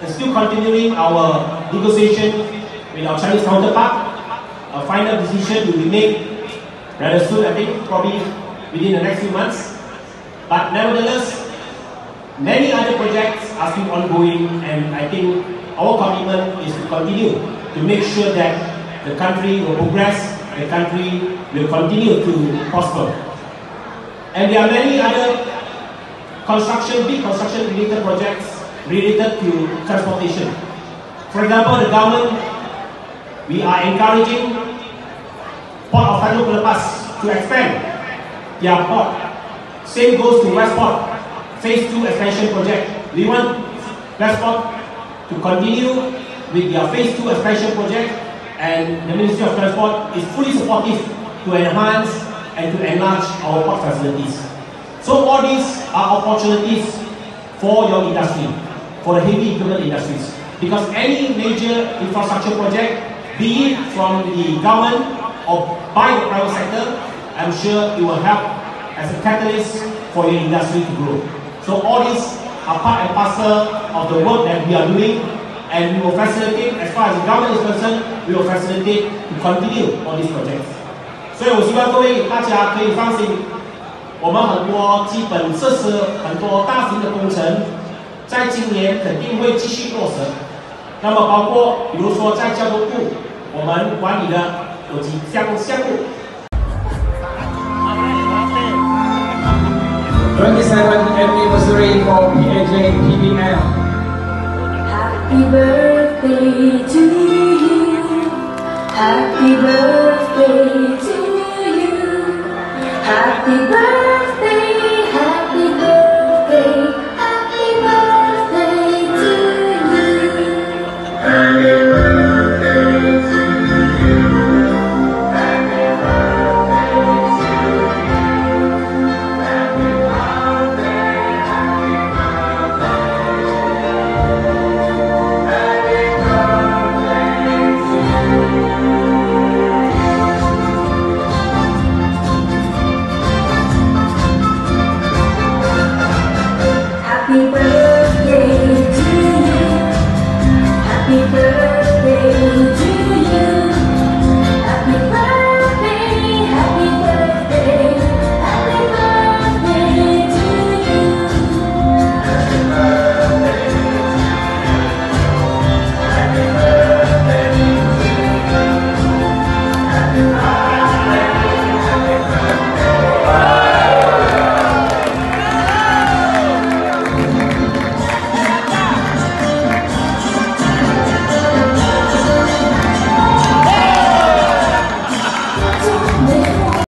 and still continuing our negotiation with our Chinese counterpart. A final decision will be made rather soon, I think, probably within the next few months. But nevertheless, many other projects are still ongoing, and I think our commitment is to continue to make sure that the country will progress, the country will continue to prosper. And there are many other big construction related projects related to transportation. For example, the government, we are encouraging Port of Tanjung Pelepas to expand their port. Same goes to Westport, Phase 2 expansion project. We want Westport to continue with their Phase 2 expansion project, and the Ministry of Transport is fully supportive to enhance and to enlarge our port facilities. So all these are opportunities for your industry, for the heavy equipment industries. Because any major infrastructure project, be it from the government or by the private sector, I'm sure it will help as a catalyst for your industry to grow. So all these are part and parcel of the work that we are doing, and we will facilitate, as far as the government is concerned, we will facilitate to continue all these projects. 所以我希望各位大家可以放心，我们很多基本设施、很多大型的工程，在今年肯定会继续落实。那么包括比如说在交通部，我们管理的有几项目。 27th anniversary for PAJ PBL. Happy birthday to you. Happy birthday to you. Happy birthday.